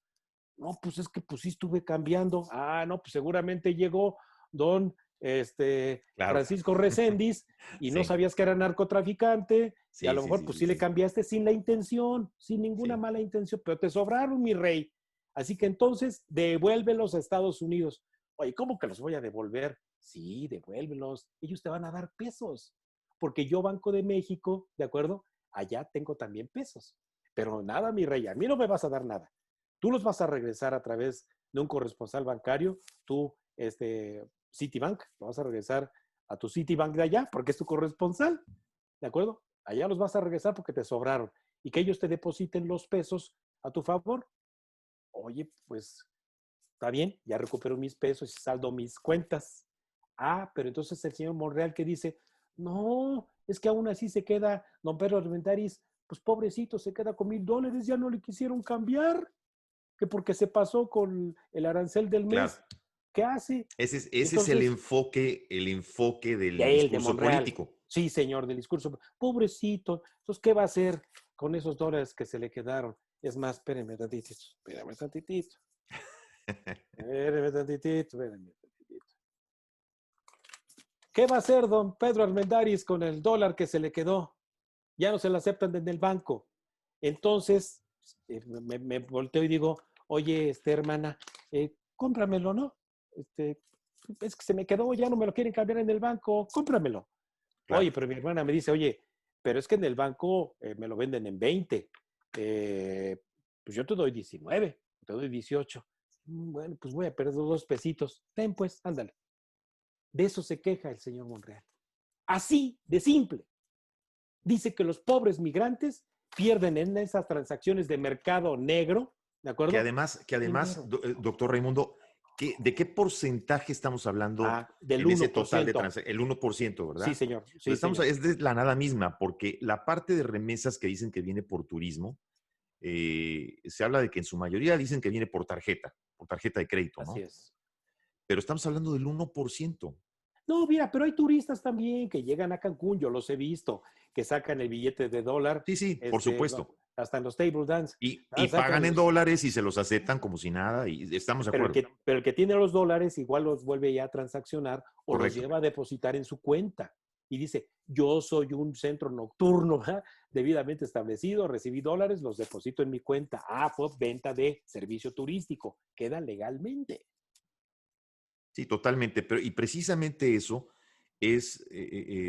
No, pues es que pues sí estuve cambiando. Ah, no, pues seguramente llegó don Claro. Francisco Reséndiz y no Sí, sabías que era narcotraficante y a sí, lo sí, mejor sí, pues sí, sí le sí. cambiaste sin la intención, sin ninguna Sí. mala intención, pero te sobraron, mi rey. Así que entonces devuélvelos a Estados Unidos. Oye, ¿cómo que los voy a devolver? Sí, devuélvelos. Ellos te van a dar pesos, porque yo, Banco de México, ¿de acuerdo? Allá tengo también pesos. Pero nada, mi rey, a mí no me vas a dar nada. Tú los vas a regresar a través de un corresponsal bancario, tú, Citibank, lo vas a regresar a tu Citibank de allá, porque es tu corresponsal, ¿de acuerdo? Allá los vas a regresar porque te sobraron y que ellos te depositen los pesos a tu favor. Oye, pues está bien, ya recupero mis pesos y saldo mis cuentas. Ah, pero entonces el señor Monreal que dice, no, es que aún así se queda don Pedro Armendáriz, pues pobrecito, se queda con $1,000, ya no le quisieron cambiar, que porque se pasó con el arancel del Claro. mes, ¿qué hace? Ese es Entonces, el enfoque del de él, de discurso Monreal, político. sí, señor, del discurso, pobrecito, entonces, ¿qué va a hacer con esos dólares que se le quedaron? Es más, espérame tantitito, espérame tantitito, espérame tantitito. ¿Qué va a hacer don Pedro Armendáriz con el dólar que se le quedó? Ya no se lo aceptan en el banco. Entonces, me volteo y digo, oye, hermana, cómpramelo, ¿no? Es que se me quedó, ya no me lo quieren cambiar en el banco, cómpramelo. Claro. Oye, pero mi hermana me dice, oye, pero es que en el banco me lo venden en 20. Pues yo te doy 19, te doy 18. Bueno, pues voy a perder 2 pesitos. Ten pues, ándale. De eso se queja el señor Monreal. Así de simple. Dice que los pobres migrantes pierden en esas transacciones de mercado negro, ¿de acuerdo? Que además, Dinero. doctor Raimundo, ¿de qué porcentaje estamos hablando Ah, del en ese total de 1%. transacciones? El 1%, Sí, ¿verdad? señor. Pues Sí, señor. es de la nada misma, porque la parte de remesas que dicen que viene por turismo, se habla de que en su mayoría dicen que viene por tarjeta de crédito, Así ¿no? es. Pero estamos hablando del 1%. No, mira, pero hay turistas también que llegan a Cancún, yo los he visto, que sacan el billete de dólar, Sí, sí, por supuesto. hasta en los table dance, Y sacan pagan en los, dólares y se los aceptan como si nada y estamos de acuerdo. pero el que tiene los dólares igual los vuelve ya a transaccionar o los Correcto. lleva a depositar en su cuenta. Y dice, yo soy un centro nocturno, ¿verdad? Debidamente establecido, recibí dólares, los deposito en mi cuenta. Ah, fue venta de servicio turístico, queda legalmente. Sí, totalmente. Pero, y precisamente eso es,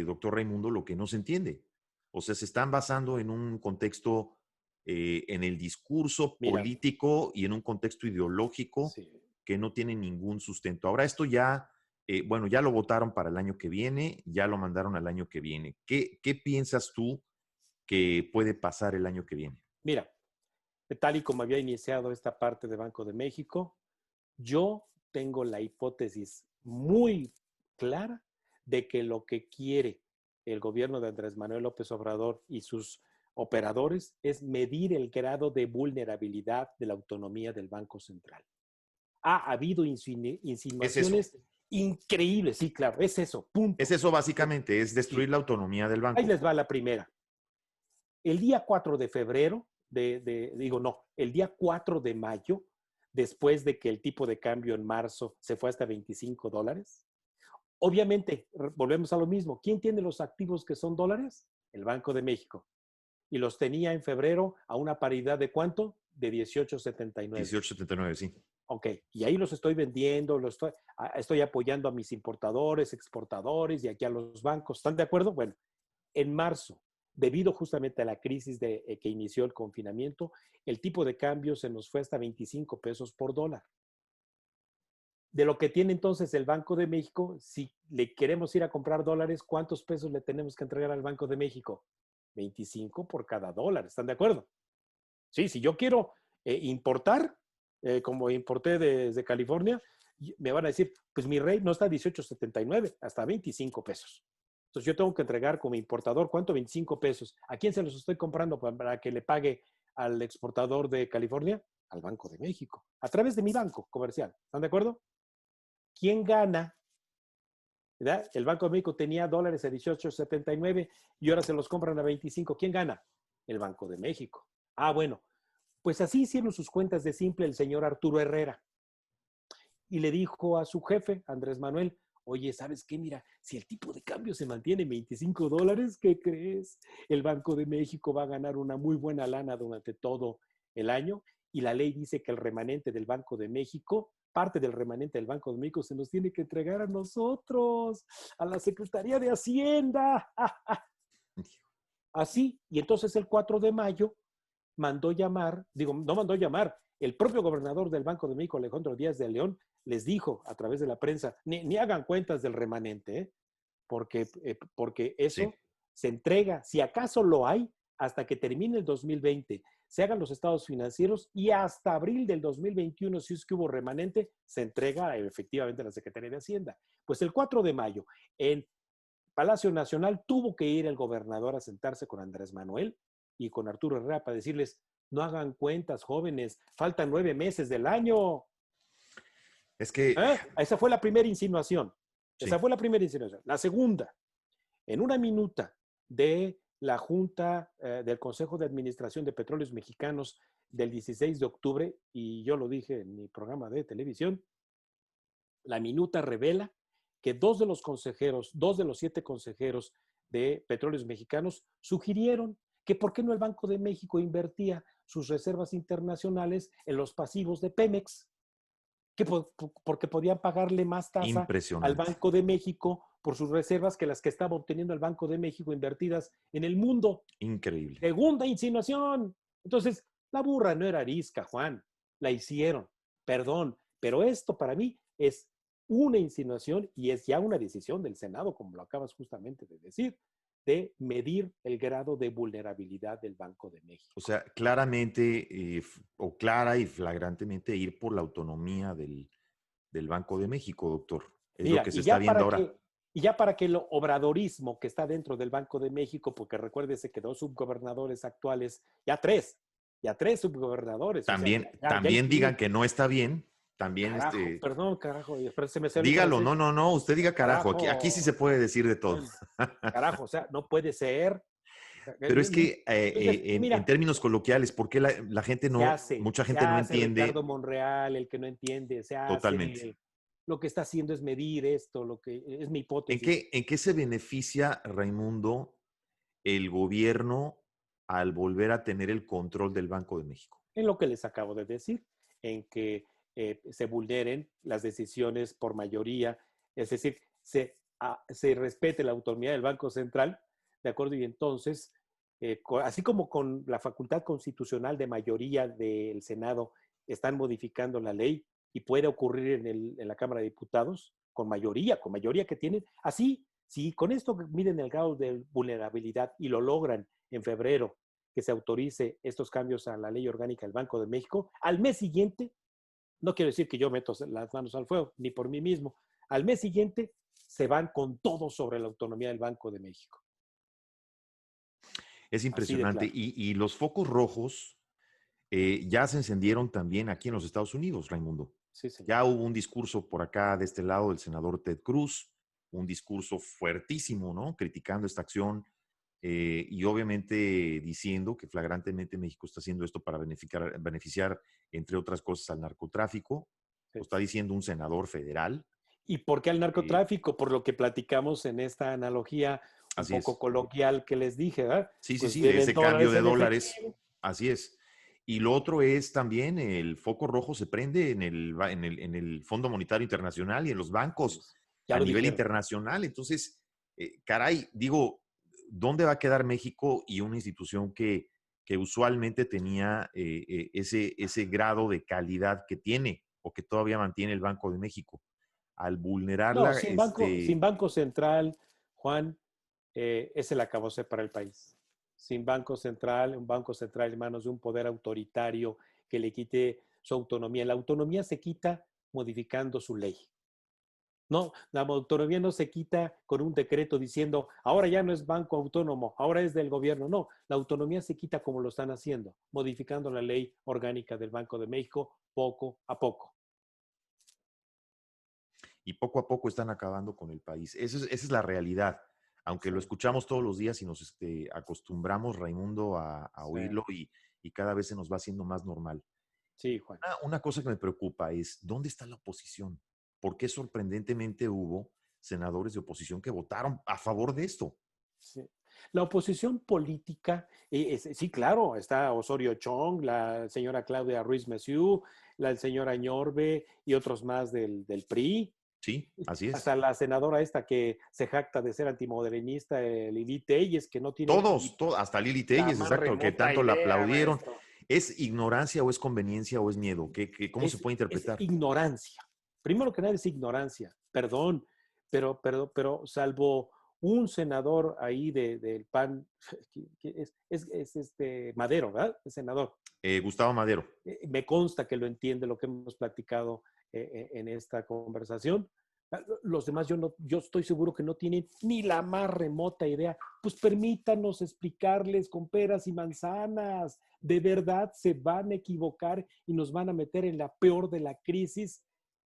doctor Raimundo, lo que no se entiende. O sea, se están basando en un contexto en el discurso Mira, político y en un contexto ideológico sí. que no tiene ningún sustento. Ahora esto ya, bueno, ya lo votaron para el año que viene, ya lo mandaron al año que viene. ¿Qué piensas tú que puede pasar el año que viene? Mira, tal y como había iniciado esta parte de Banco de México, yo tengo la hipótesis muy clara de que lo que quiere el gobierno de Andrés Manuel López Obrador y sus operadores es medir el grado de vulnerabilidad de la autonomía del Banco Central. Ha habido Es eso. insinuaciones increíbles, sí, claro, es eso, Es punto. eso básicamente, es destruir Sí, la autonomía del ahí banco. les va la primera. El día 4 de febrero, el día 4 de mayo, después de que el tipo de cambio en marzo se fue hasta $25, obviamente, volvemos a lo mismo. ¿Quién tiene los activos que son dólares? El Banco de México. Y los tenía en febrero a una paridad de ¿cuánto? De 18.79. 18.79, sí. Ok, y ahí los estoy vendiendo, estoy apoyando a mis importadores, exportadores y aquí a los bancos. ¿Están de acuerdo? Bueno, en marzo, debido justamente a la crisis que inició el confinamiento, el tipo de cambio se nos fue hasta 25 pesos por dólar. De lo que tiene entonces el Banco de México, si le queremos ir a comprar dólares, ¿cuántos pesos le tenemos que entregar al Banco de México? 25 por cada dólar. ¿Están de acuerdo? Sí, si yo quiero importar, como importé desde California, me van a decir, pues mi rate no está a 18.79, hasta 25 pesos. Entonces yo tengo que entregar como importador, ¿cuánto? 25 pesos. ¿A quién se los estoy comprando para que le pague al exportador de California? Al Banco de México, a través de mi banco comercial. ¿Están de acuerdo? ¿Quién gana? ¿Verdad? El Banco de México tenía dólares a 18.79 y ahora se los compran a 25. ¿Quién gana? El Banco de México. Ah, bueno, pues así hicieron sus cuentas de simple el señor Arturo Herrera. Y le dijo a su jefe, Andrés Manuel, oye, ¿sabes qué? Mira, si el tipo de cambio se mantiene en $25, ¿qué crees? El Banco de México va a ganar una muy buena lana durante todo el año y la ley dice que el remanente del Banco de México, parte del remanente del Banco de México se nos tiene que entregar a nosotros, a la Secretaría de Hacienda. Así, y entonces el 4 de mayo mandó llamar, digo, no mandó llamar, el propio gobernador del Banco de México, Alejandro Díaz de León, les dijo a través de la prensa, ni hagan cuentas del remanente, porque Sí, eso se entrega, si acaso lo hay, hasta que termine el 2020, se hagan los estados financieros y hasta abril del 2021, si es que hubo remanente, se entrega efectivamente a la Secretaría de Hacienda. Pues el 4 de mayo, en Palacio Nacional, tuvo que ir el gobernador a sentarse con Andrés Manuel y con Arturo Herrera para decirles, no hagan cuentas, jóvenes, faltan 9 meses del año. es que, Esa fue la primera insinuación. Esa sí, fue la primera insinuación. La segunda, en una minuta de la Junta del Consejo de Administración de Petróleos Mexicanos del 16 de octubre, y yo lo dije en mi programa de televisión, la minuta revela que dos de los consejeros, dos de los 7 consejeros de Petróleos Mexicanos sugirieron que por qué no el Banco de México invertía sus reservas internacionales en los pasivos de Pemex, que porque podían pagarle más tasa al impresionante, Banco de México por sus reservas que las que estaba obteniendo el Banco de México invertidas en el mundo. increíble. Segunda insinuación. Entonces, la burra no era arisca, Juan. La hicieron. Perdón. Pero esto para mí es una insinuación y es ya una decisión del Senado, como lo acabas justamente de decir, de medir el grado de vulnerabilidad del Banco de O México. sea, claramente o clara y flagrantemente ir por la autonomía del Banco de México, doctor. Es lo Mira, que se está viendo ahora. y ya para que el obradorismo que está dentro del Banco de México, porque recuérdese que 2 subgobernadores actuales, ya tres subgobernadores, o sea, ya También digan incluye. que no está bien, también Carajo, perdón, carajo, pero se me salió el dígalo, francés. no, usted diga carajo, aquí sí se Carajo, puede decir de todo. bueno, carajo, o sea, no puede ser. Pero es que Entonces, en mira, términos coloquiales, ¿por qué la gente no, mucha se gente no hace Ricardo entiende Monreal, el que no entiende, se totalmente? hace. Lo que está haciendo es medir esto, lo que es mi ¿En hipótesis. qué se beneficia, Raimundo, el gobierno al volver a tener el control del Banco de México? En lo que les acabo de decir, en que se vulneren las decisiones por mayoría, es decir, se respete la autonomía del Banco Central, ¿de acuerdo? Y entonces así como con la facultad constitucional de mayoría del Senado están modificando la ley y puede ocurrir en la Cámara de Diputados con mayoría que tienen, así, si con esto miden el grado de vulnerabilidad y lo logran en febrero, que se autorice estos cambios a la ley orgánica del Banco de México, al mes siguiente, no quiero decir que yo meto las manos al fuego, ni por mí mismo, al mes siguiente se van con todo sobre la autonomía del Banco de México. Es Así de impresionante. claro. Y los focos rojos ya se encendieron también aquí en los Estados Unidos, Raimundo. Sí, señor. Ya hubo un discurso por acá de este lado del senador Ted Cruz, un discurso fuertísimo, ¿no? Criticando esta acción y obviamente diciendo que flagrantemente México está haciendo esto para beneficiar, entre otras cosas, al narcotráfico. Lo Sí. está diciendo un senador federal. ¿Y por qué al eh, narcotráfico? Por lo que platicamos en esta analogía un así poco es. coloquial que les dije, ¿verdad? Sí, sí, Pues sí, de deben ese cambio dólares de en dólares. efectivo. Así es. Y lo otro es también el foco rojo se prende en el Fondo Monetario Internacional y en los bancos Ya a lo nivel dijeron. internacional. Entonces, caray, digo, ¿dónde va a quedar México y una institución que usualmente tenía ese grado de calidad que tiene o que todavía mantiene el Banco de México? Al No, vulnerarla, sin banco central, Juan, es el acabose para el país. Sin banco central, un banco central en manos de un poder autoritario que le quite su autonomía. La autonomía se quita modificando su ley. No, la autonomía no se quita con un decreto diciendo, ahora ya no es banco autónomo, ahora es del gobierno. No, la autonomía se quita como lo están haciendo, modificando la ley orgánica del Banco de México poco a poco. y poco a poco están acabando con el país. Esa es la realidad. Aunque Sí, lo escuchamos todos los días y nos acostumbramos, Raimundo, a sí, oírlo y cada vez se nos va haciendo más normal. sí, Juan. Una cosa que me preocupa es, ¿dónde está la oposición? ¿Por qué sorprendentemente hubo senadores de oposición que votaron a favor de esto? Sí. La oposición política, sí, claro, está Osorio Chong, la señora Claudia Ruiz Massieu, la señora Ñorbe y otros más del PRI, Sí, así es. hasta la senadora esta que se jacta de ser antimodernista, Lili Telles, que no tiene Todos, ni hasta Lili la Telles, más exacto, que remota tanto la idea, aplaudieron. maestro. ¿Es ignorancia o es conveniencia o es miedo? ¿Cómo se puede Es interpretar? ignorancia. Primero que nada es ignorancia, perdón, pero salvo un senador ahí del PAN, que es este Madero, ¿verdad? El senador. Gustavo Madero. Me consta que lo entiende lo que hemos platicado en esta conversación. Los demás yo estoy seguro que no tienen ni la más remota idea. Pues permítanos explicarles con peras y manzanas. De verdad se van a equivocar y nos van a meter en la peor de la crisis,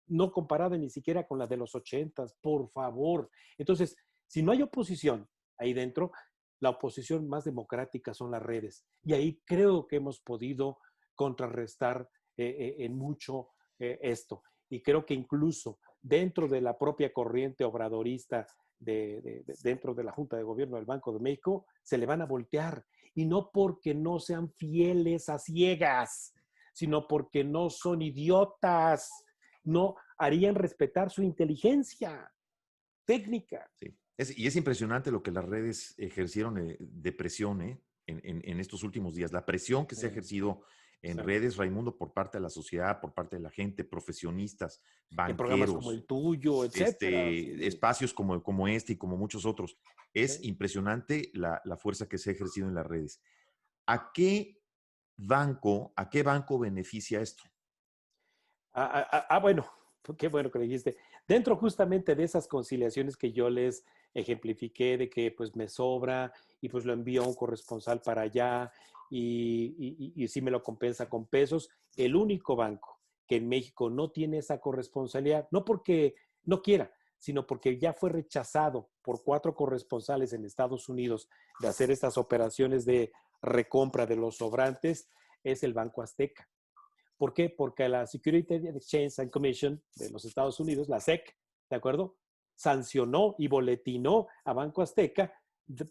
no comparada ni siquiera con la de los 80, por favor. Entonces, si no hay oposición ahí dentro, la oposición más democrática son las redes. Y ahí creo que hemos podido contrarrestar en mucho esto. Y creo que incluso dentro de la propia corriente obradorista dentro de la Junta de Gobierno del Banco de México, se le van a voltear. Y no porque no sean fieles a ciegas, sino porque no son idiotas. No harían respetar su inteligencia técnica. Sí. Y es impresionante lo que las redes ejercieron de presión en estos últimos días. La presión que se ha ejercido en Sí. redes, Raimundo, por parte de la sociedad, por parte de la gente, profesionistas, En programas como banqueros, el tuyo, etcétera. Sí, espacios como este y como muchos otros. Es sí. impresionante la fuerza que se ha ejercido en las redes. ¿A qué banco beneficia esto? Bueno, qué bueno que lo dijiste. Dentro justamente de esas conciliaciones que yo les ejemplifiqué de que pues me sobra y pues lo envío a un corresponsal para allá y sí me lo compensa con pesos, el único banco que en México no tiene esa corresponsabilidad, no porque no quiera, sino porque ya fue rechazado por 4 corresponsales en Estados Unidos de hacer estas operaciones de recompra de los sobrantes, es el Banco Azteca. ¿Por qué? Porque la Securities Exchange and Commission de los Estados Unidos, la SEC, ¿de acuerdo? Sancionó y boletinó a Banco Azteca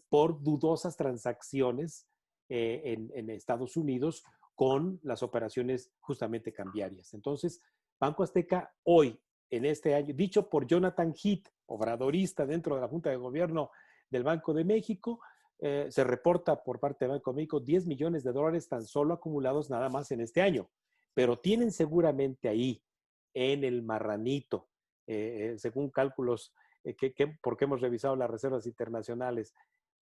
por dudosas transacciones en Estados Unidos con las operaciones justamente cambiarias. Entonces, Banco Azteca hoy, en este año, dicho por Jonathan Heath, obradorista dentro de la Junta de Gobierno del Banco de México, se reporta por parte de Banco de México 10 millones de dólares tan solo acumulados nada más en este año. Pero tienen seguramente ahí, en el marranito, según cálculos porque hemos revisado las reservas internacionales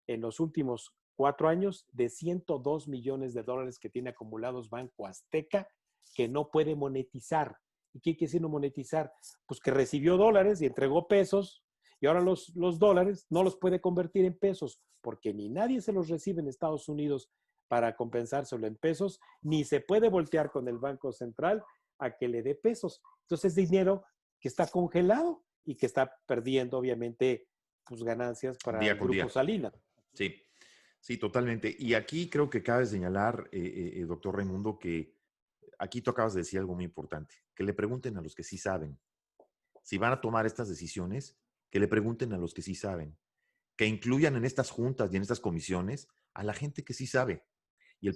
en los últimos 4 años, de 102 millones de dólares que tiene acumulados Banco Azteca, que no puede monetizar. ¿Y qué quiere decir no monetizar? Pues que recibió dólares y entregó pesos, y ahora los dólares no los puede convertir en pesos, porque ni nadie se los recibe en Estados Unidos para compensárselo en pesos, ni se puede voltear con el Banco Central a que le dé pesos. Entonces es dinero que está congelado y que está perdiendo, obviamente, pues, ganancias para Día el con Grupo día. Salinas. Sí, sí, totalmente. Y aquí creo que cabe señalar, doctor Raimundo, que aquí tú acabas de decir algo muy importante, que le pregunten a los que sí saben. Si van a tomar estas decisiones, que le pregunten a los que sí saben, que incluyan en estas juntas y en estas comisiones a la gente que sí sabe. Y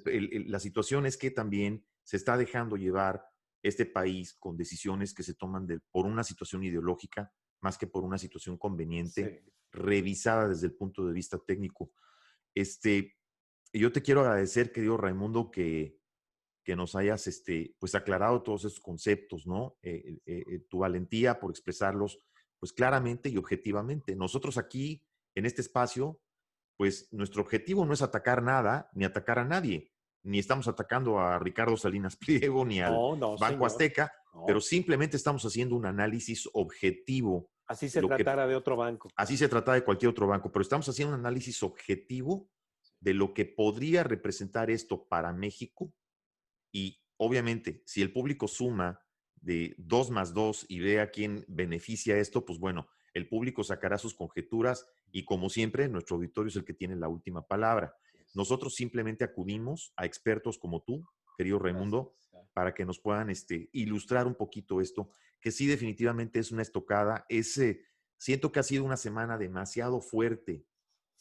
la situación es que también se está dejando llevar este país con decisiones que se toman por una situación ideológica más que por una situación Sí, conveniente, revisada desde el punto de vista técnico. Yo te quiero agradecer, querido Raimundo, que nos hayas pues aclarado todos esos conceptos, ¿no? Tu valentía por expresarlos pues claramente y objetivamente. Nosotros aquí, en este espacio, pues nuestro objetivo no es atacar nada, ni atacar a nadie, ni estamos atacando a Ricardo Salinas Pliego, ni al no, no, Banco señor, Azteca, pero no. simplemente estamos haciendo un análisis objetivo Así de se lo que, tratara de otro banco. así se trata de cualquier otro banco, pero estamos haciendo un análisis objetivo de lo que podría representar esto para México y obviamente, si el público suma de 2 más 2 y ve a quién beneficia esto, pues bueno, el público sacará sus conjeturas y como siempre, nuestro auditorio es el que tiene la última palabra. Nosotros simplemente acudimos a expertos como tú, querido Raimundo, Gracias. para que nos puedan ilustrar un poquito esto, que sí definitivamente es una estocada. Siento que ha sido una semana demasiado fuerte,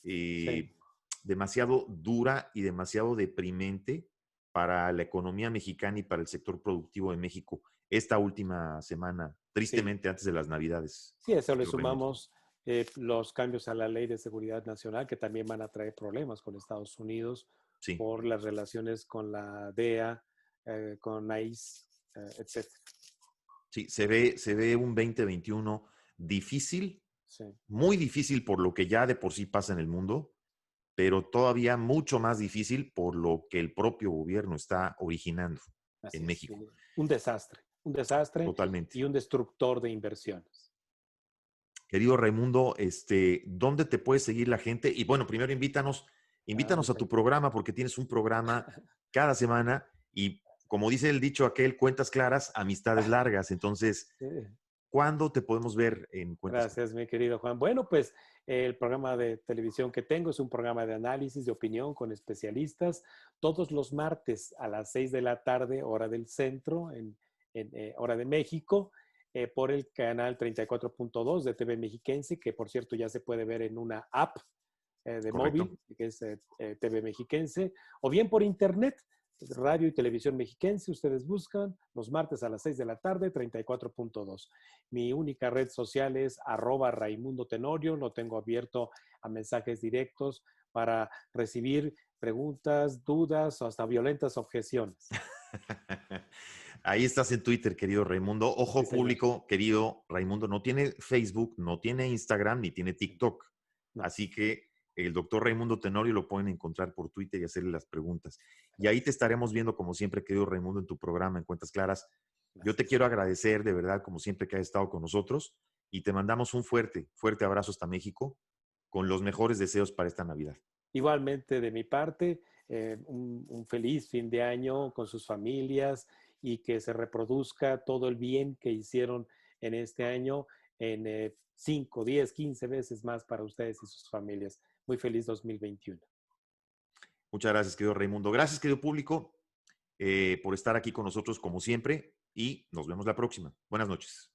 Sí, eh, demasiado dura y demasiado deprimente para la economía mexicana y para el sector productivo de México esta última semana, sí. tristemente antes de las Navidades. Sí, a eso le Querido Raimundo. sumamos los cambios a la Ley de Seguridad Nacional, que también van a traer problemas con Estados Unidos Sí, por las relaciones con la DEA, con ICE, etcétera. sí, se ve un 2021 difícil, Sí, muy difícil por lo que ya de por sí pasa en el mundo, pero todavía mucho más difícil por lo que el propio gobierno está originando así en es. México. Un desastre y Totalmente. un destructor de inversiones. Querido Raimundo, ¿dónde te puede seguir la gente? Y bueno, primero invítanos a tu Perfecto. programa porque tienes un programa cada semana y como dice el dicho aquel, cuentas claras, amistades largas. Entonces, Sí. ¿cuándo te podemos ver en Cuentas Claras? Gracias, mi querido Juan. Bueno, pues el programa de televisión que tengo es un programa de análisis, de opinión con especialistas, todos los martes a las 6 de la tarde, hora del centro, hora de México, por el canal 34.2 de TV Mexiquense, que por cierto ya se puede ver en una app de ¿Correcto? móvil, que es TV Mexiquense, o bien por internet, radio y televisión mexiquense, ustedes buscan los martes a las 6 de la tarde, 34.2. Mi única red social es @Raimundo Tenorio, lo tengo abierto a mensajes directos para recibir preguntas, dudas o hasta violentas objeciones. Ahí estás en Twitter, querido Raimundo. Sí, Ojo señor. público, querido Raimundo, no tiene Facebook, no tiene Instagram, ni tiene Sí. TikTok. No. Así que el doctor Raimundo Tenorio lo pueden encontrar por Twitter y hacerle las preguntas. Y ahí te estaremos viendo, como siempre, querido Raimundo, en tu programa en Cuentas Claras. Yo te Gracias. quiero agradecer de verdad, como siempre, que has estado con nosotros y te mandamos un fuerte, fuerte abrazo hasta México con los mejores deseos para esta Navidad. Igualmente de mi parte, un feliz fin de año con sus familias y que se reproduzca todo el bien que hicieron en este año en 5, 10, 15 veces más para ustedes y sus familias. Muy feliz 2021. Muchas gracias, querido Raimundo. Gracias, querido público, por estar aquí con nosotros como siempre y nos vemos la próxima. Buenas noches.